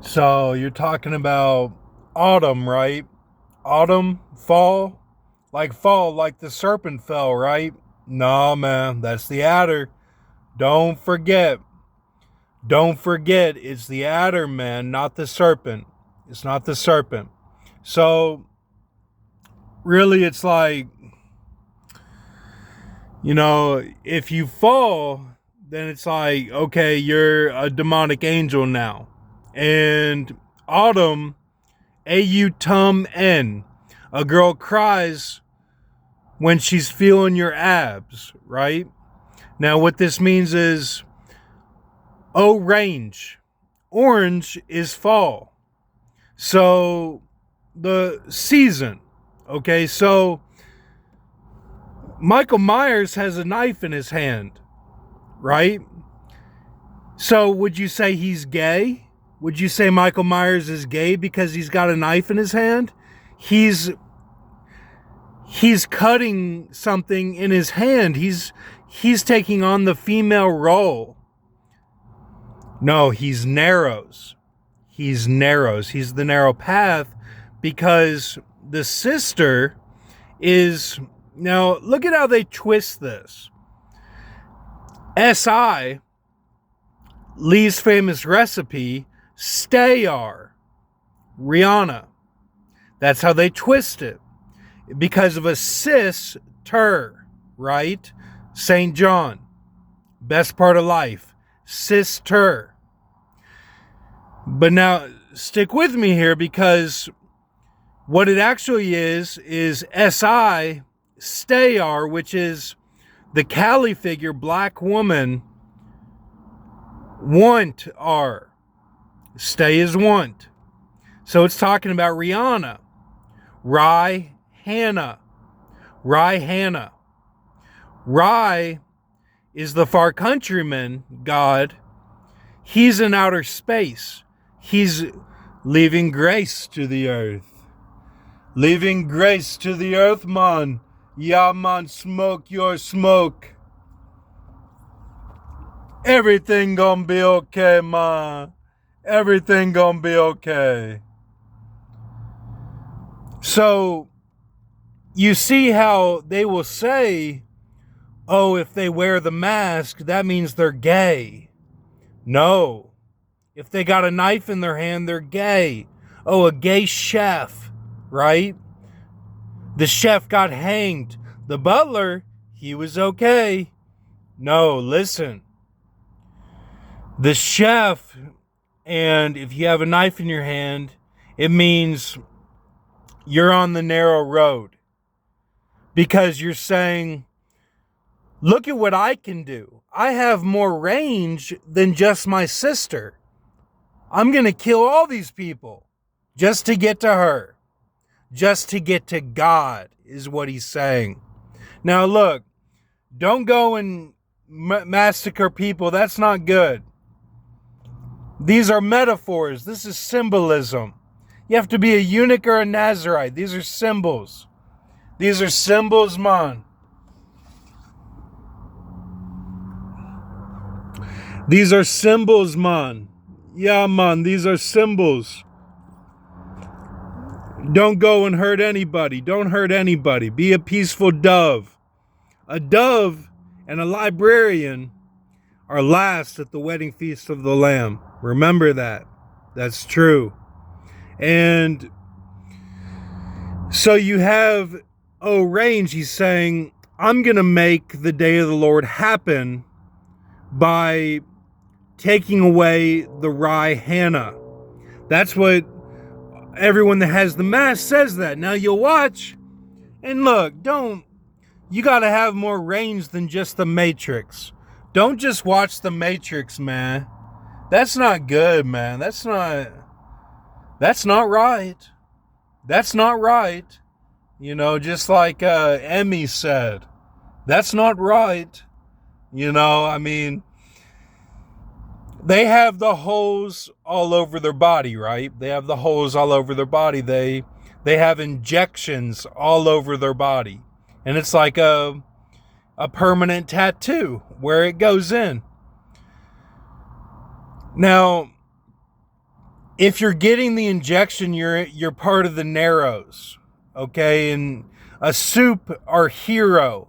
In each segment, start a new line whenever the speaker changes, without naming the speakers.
So you're talking about autumn, right? Autumn, fall, like the serpent fell, right? No, man, that's the adder. Don't forget. Don't forget, it's the adder, man, not the serpent. It's not the serpent. So, really, it's like, if you fall, then it's like, okay, you're a demonic angel now. And autumn, A-U-Tum-N. A girl cries when she's feeling your abs, right? Now, what this means is, range. Orange is fall. So, the season. Okay, so Michael Myers has a knife in his hand, right? So, would you say he's gay? Would you say Michael Myers is gay because he's got a knife in his hand? He's cutting something in his hand. He's taking on the female role. No, he's narrows. He's narrows. He's the narrow path because the sister is... Now, look at how they twist this. S.I., Lee's famous recipe, Stayar, Rihanna. That's how they twist it. Because of a sister, right? St. John, best part of life, sister. But now, stick with me here because what it actually is S.I., Stayar, which is the Kali figure, black woman, want are. Stay is want. So it's talking about Rihanna. Hannah. Rai is the far countryman god. He's in outer space. He's leaving grace to the earth. Leaving grace to the earth, man. Yeah, man, smoke your smoke. Everything gonna be okay, man. Everything gonna be okay. So, you see how they will say, oh, if they wear the mask, that means they're gay. No. If they got a knife in their hand, they're gay. Oh, a gay chef, right? The chef got hanged. The butler, he was okay. No, listen. The chef, and if you have a knife in your hand, it means you're on the narrow road. Because you're saying, look at what I can do. I have more range than just my sister. I'm going to kill all these people just to get to her. Just to get to God is what he's saying. Now look, don't go and massacre people. That's not good. These are metaphors. This is symbolism. You have to be a eunuch or a Nazarite. These are symbols. These are symbols, man. These are symbols, man. Yeah, man, these are symbols. Don't go and hurt anybody. Don't hurt anybody. Be a peaceful dove. A dove and a librarian are last at the wedding feast of the Lamb. Remember that. That's true. And so you have, range. He's saying, I'm going to make the day of the Lord happen by taking away the Rai Hannah. That's what everyone that has the mask says that. Now you'll watch and look, you got to have more range than just the Matrix. Don't just watch the Matrix, man. That's not good, man. That's not right. That's not right. Just like Emmy said, that's not right. I mean, they have the holes all over their body, right? They have the holes all over their body. They have injections all over their body. And it's like a permanent tattoo where it goes in. Now, if you're getting the injection, you're part of the Narrows, okay? And a soup our hero.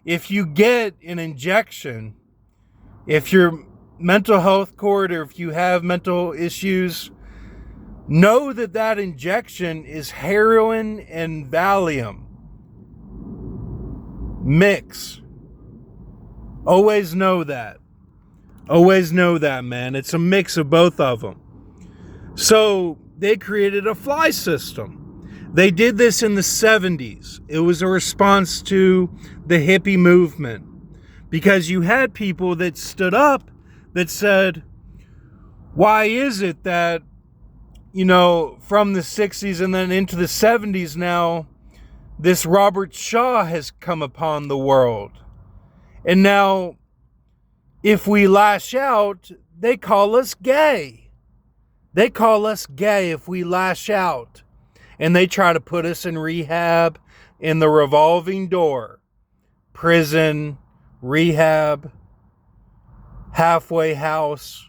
If you get an injection, if you're mental health court or if you have mental issues, know that injection is heroin and Valium mix. Always know that. Always know that, man. It's a mix of both of them. So they created a fly system. They did this in the 70s. It was a response to the hippie movement, because you had people that stood up that said, why is it that, from the 60s and then into the 70s now, this Robert Shaw has come upon the world. And now, if we lash out, they call us gay. They call us gay if we lash out. And they try to put us in rehab, in the revolving door. Prison, rehab, halfway house,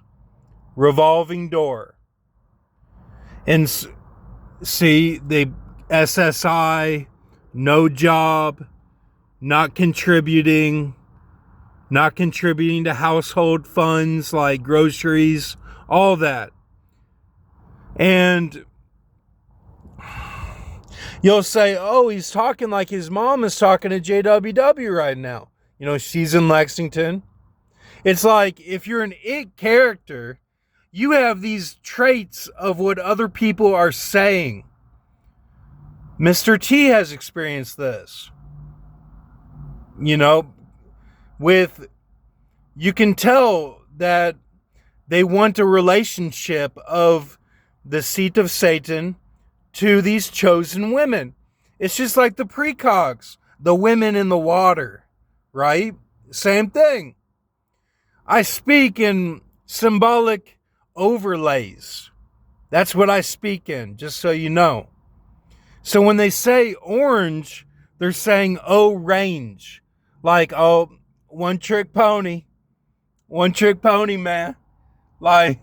revolving door. And see, they SSI, no job, not contributing to household funds like groceries, all that. And you'll say, oh, he's talking like his mom is talking to JWW right now. She's in Lexington. It's like, if you're an it character, you have these traits of what other people are saying. Mr. T has experienced this. You can tell that they want a relationship of the seat of Satan to these chosen women. It's just like the precogs, the women in the water, right? Same thing. I speak in symbolic overlays. That's what I speak in, just so you know. So when they say orange, they're saying range. Like, one trick pony, man. Like,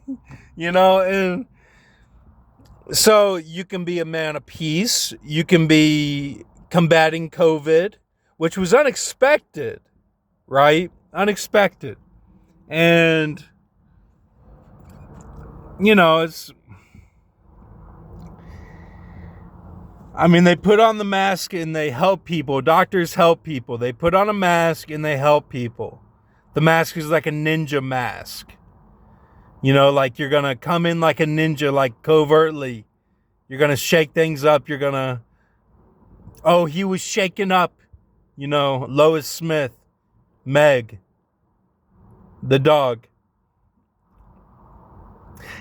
and so you can be a man of peace. You can be combating COVID, which was unexpected, right? Unexpected. And, they put on the mask and they help people. Doctors help people. They put on a mask and they help people. The mask is like a ninja mask. Like you're going to come in like a ninja, like covertly. You're going to shake things up. You're going to, he was shaken up. Lois Smith, Meg, the dog.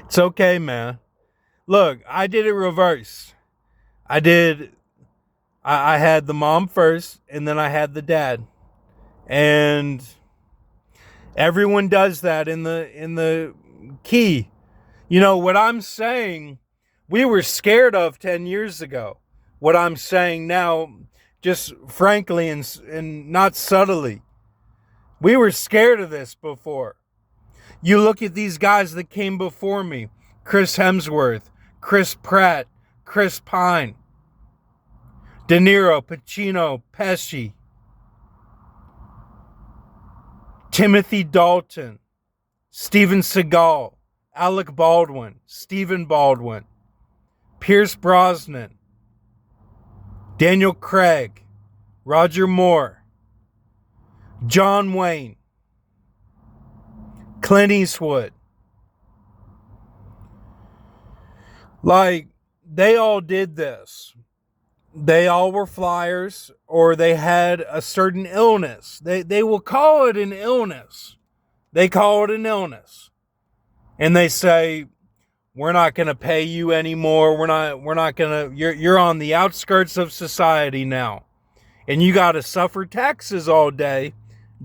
It's okay, man. Look, I did it reverse. I had the mom first, and then I had the dad. And everyone does that in the key. What I'm saying, we were scared of 10 years ago. What I'm saying now, just frankly and not subtly, we were scared of this before. You look at these guys that came before me: Chris Hemsworth, Chris Pratt, Chris Pine, De Niro, Pacino, Pesci, Timothy Dalton, Steven Seagal, Alec Baldwin, Stephen Baldwin, Pierce Brosnan, Daniel Craig, Roger Moore, John Wayne, Clint Eastwood. Like, they all did this. They all were flyers, or they had a certain illness. They will call it an illness. They call it an illness. And they say, we're not going to pay you anymore. We're not going to, you're on the outskirts of society now. And you got to suffer taxes all day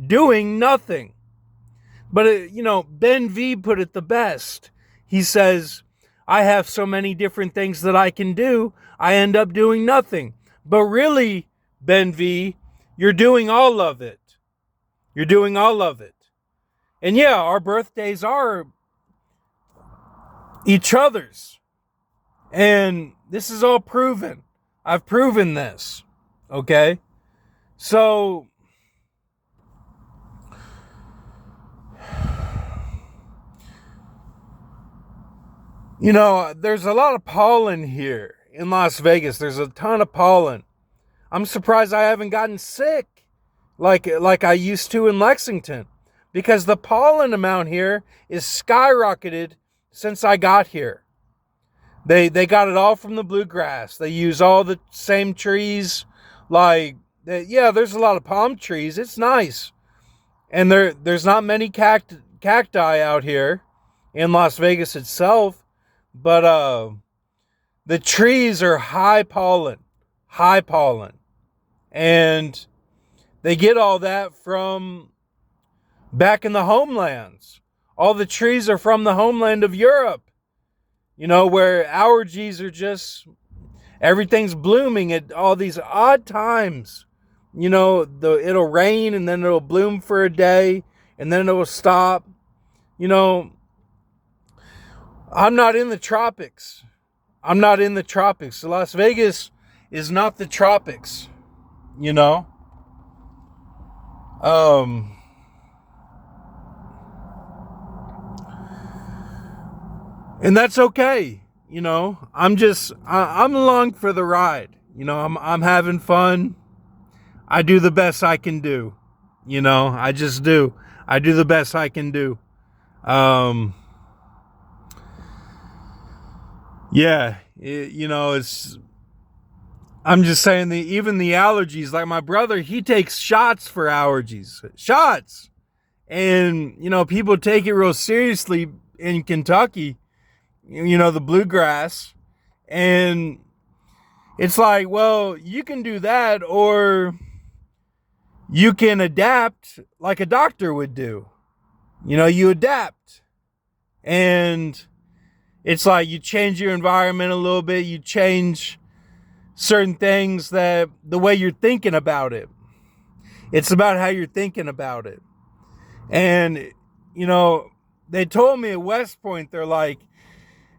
doing nothing. But, Ben V put it the best. He says, I have so many different things that I can do, I end up doing nothing. But really, Ben V, you're doing all of it. You're doing all of it. And yeah, our birthdays are each other's. And this is all proven. I've proven this. Okay? So, you know, there's a lot of pollen here in Las Vegas. There's a ton of pollen. I'm surprised I haven't gotten sick like I used to in Lexington, because the pollen amount here is skyrocketed since I got here. They got it all from the bluegrass. They use all the same trees. Yeah, there's a lot of palm trees. It's nice. And there's not many cacti out here in Las Vegas itself, but the trees are high pollen. And they get all that from back in the homelands. All the trees are from the homeland of Europe. You know, where allergies are just, everything's blooming at all these odd times. You know, it'll rain and then it'll bloom for a day and then it will stop. You know, I'm not in the tropics. So Las Vegas is not the tropics, you know. And that's okay. You know, I'm along for the ride. You know, I'm having fun. I do the best I can do. You know, I just do. I do the best I can do. Yeah, you know, I'm just saying even the allergies, like my brother, he takes shots for allergies. Shots. And, you know, people take it real seriously in Kentucky, you know, the bluegrass. And it's like, well, you can do that, or you can adapt like a doctor would do. You know, you adapt. And it's like you change your environment a little bit. You change certain things, that the way you're thinking about it. It's about how you're thinking about it. And, you know, they told me at West Point, they're like,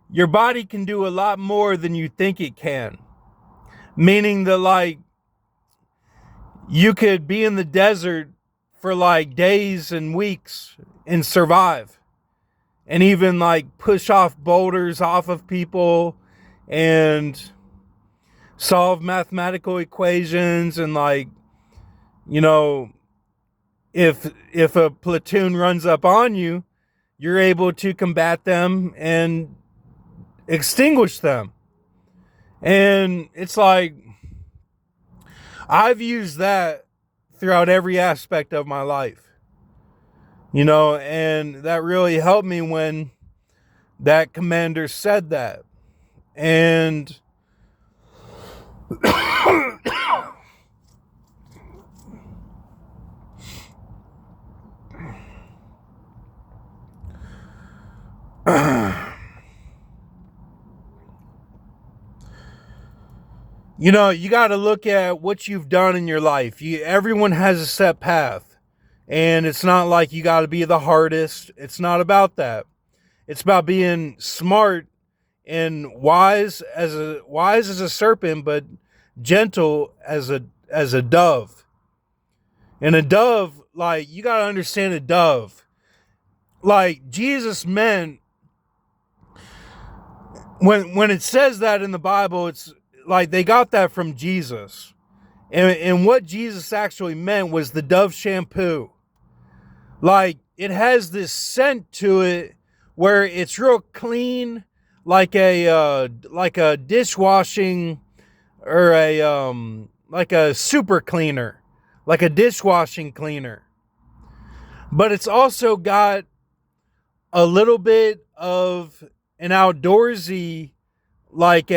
your body can do a lot more than you think it can. Meaning that, like, you could be in the desert for like days and weeks and survive. And even like push off boulders off of people and solve mathematical equations. And like, you know, if a platoon runs up on you, you're able to combat them and extinguish them. And it's like, I've used that throughout every aspect of my life. You know, and that really helped me when that commander said that. And you know, you got to look at what you've done in your life. Everyone has a set path. And it's not like you got to be the hardest. It's not about that. It's about being smart and wise as a serpent, but gentle as a dove. And a dove, like, you got to understand a dove. Like, Jesus meant, when it says that in the Bible, it's like they got that from Jesus. And what Jesus actually meant was the Dove shampoo. Like, it has this scent to it where it's real clean, like a dishwashing, or like a super cleaner, like a dishwashing cleaner. But it's also got a little bit of an outdoorsy, like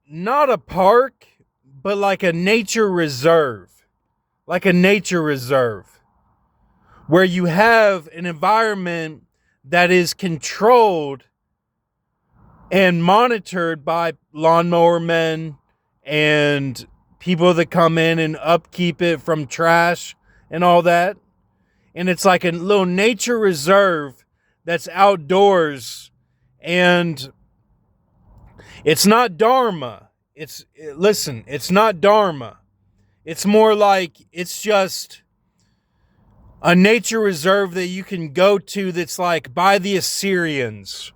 not a park, but like a nature reserve. Like a nature reserve. Where you have an environment that is controlled and monitored by lawnmower men and people that come in and upkeep it from trash and all that. and it's like a little nature reserve that's outdoors, and it's not Dharma. It's not Dharma. It's more like it's just a nature reserve that you can go to that's like by the Assyrians.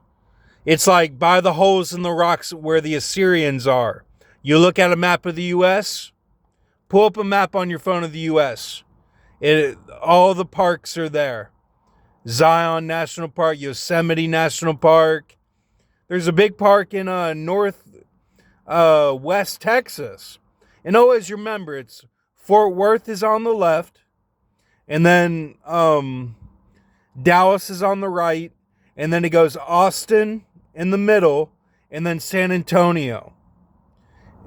It's like by the holes in the rocks where the Assyrians are. You look at a map of the U.S., pull up a map on your phone of the U.S. All the parks are there. Zion National Park, Yosemite National Park. There's a big park in West Texas. And always remember, it's Fort Worth is on the left, and then Dallas is on the right, and then it goes Austin in the middle, and then San Antonio.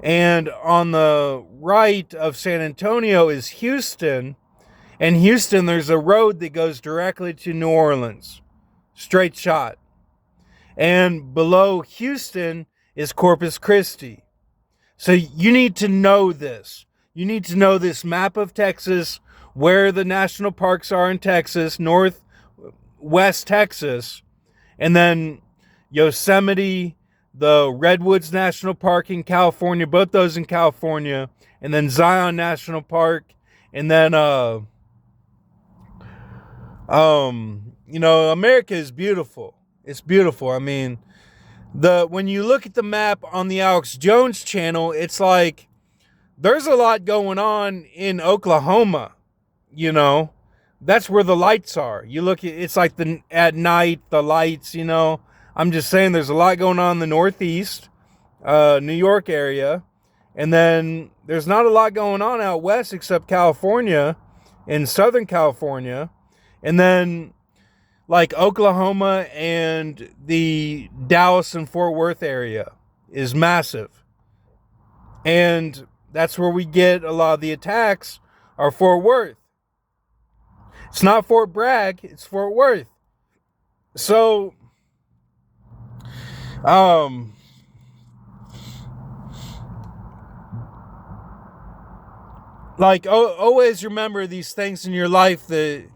And on the right of San Antonio is Houston. And Houston, there's a road that goes directly to New Orleans. Straight shot. And below Houston is Corpus Christi. So you need to know this. You need to know this map of Texas, where the national parks are in Texas, northwest Texas, and then Yosemite, the Redwoods National Park in California, both those in California, and then Zion National Park, and then America is beautiful. It's beautiful. I mean, when you look at the map on the Alex Jones channel, it's like there's a lot going on in Oklahoma. That's where the lights are. You look at it's like at night, the lights, I'm just saying there's a lot going on in the Northeast, New York area. And then there's not a lot going on out west except California, in Southern California. And then like Oklahoma and the Dallas and Fort Worth area is massive. And that's where we get a lot of the attacks are Fort Worth. It's not Fort Bragg, it's Fort Worth. So, always remember these things in your life that,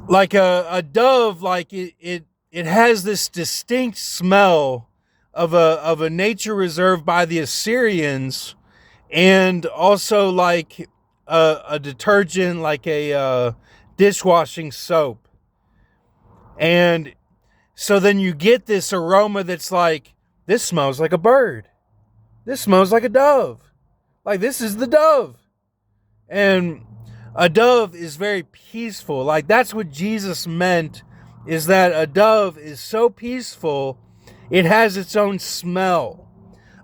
like a dove, like it has this distinct smell of a nature reserve by the Assyrians, and also like a detergent, like a dishwashing soap. And so then you get this aroma that's like, this smells like a bird. This smells like a dove. Like, this is the dove. And a dove is very peaceful. Like, that's what Jesus meant, is that a dove is so peaceful, it has its own smell.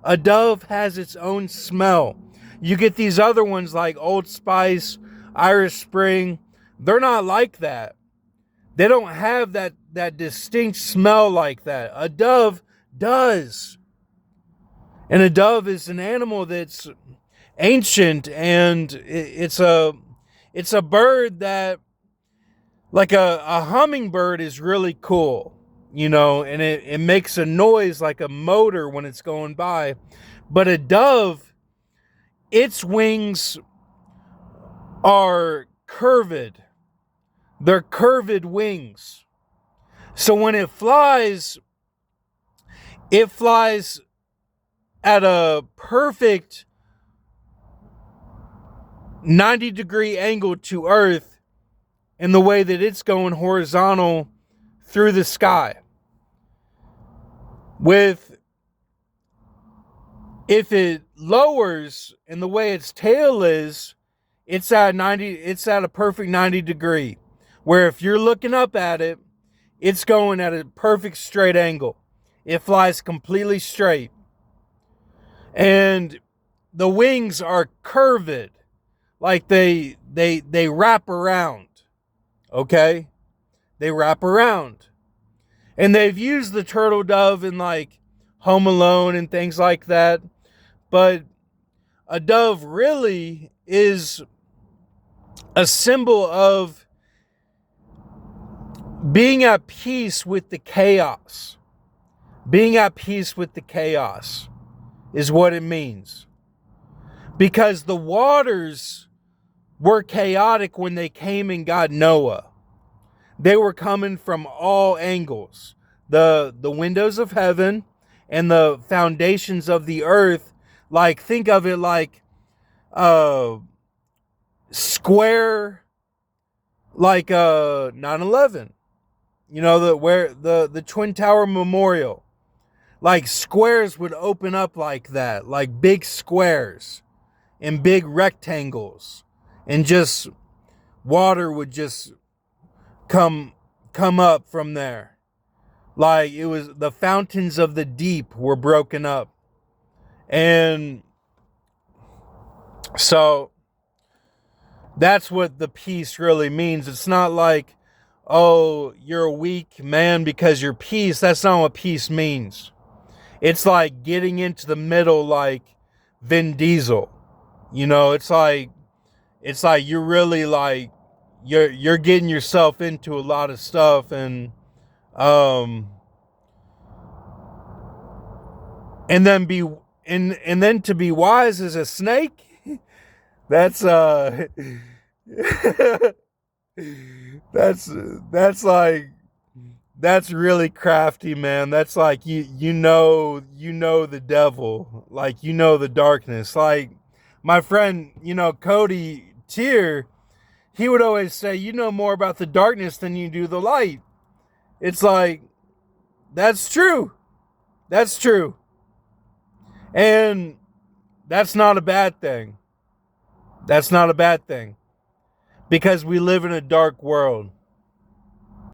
A dove has its own smell. You get these other ones like Old Spice, Irish Spring. They're not like that. They don't have that distinct smell like that. A dove does. And a dove is an animal that's ancient, and it's a bird that, like a hummingbird is really cool, and it makes a noise like a motor when it's going by. But a dove, its wings are curved. They're curved wings. So when it flies at a perfect 90-degree angle to Earth, in the way that it's going horizontal through the sky. If it lowers in the way its tail is, it's at a perfect 90 degree. Where if you're looking up at it, it's going at a perfect straight angle. It flies completely straight. And the wings are curved, like they wrap around. Okay? They wrap around. And they've used the turtle dove in like Home Alone and things like that. But a dove really is a symbol of being at peace with the chaos. Being at peace with the chaos is what it means. Because the waters were chaotic when they came and got Noah. They were coming from all angles. The windows of heaven and the foundations of the earth. Like, think of it like square, like 9/11. You know, the Twin Tower Memorial. Like, squares would open up like that, like big squares and big rectangles, and just water would just come up from there. Like, it was the fountains of the deep were broken up. And so that's what the peace really means. It's not like, oh, you're a weak man because you're peace. That's not what peace means. It's like getting into the middle like Vin Diesel. You know, it's like you're really like you're getting yourself into a lot of stuff, and then to be wise as a snake. That's that's really crafty, man. That's like you know the devil, like you know the darkness. Like my friend, Cody Tier, he would always say, you know more about the darkness than you do the light. It's like, that's true. That's true. And that's not a bad thing. That's not a bad thing. Because we live in a dark world.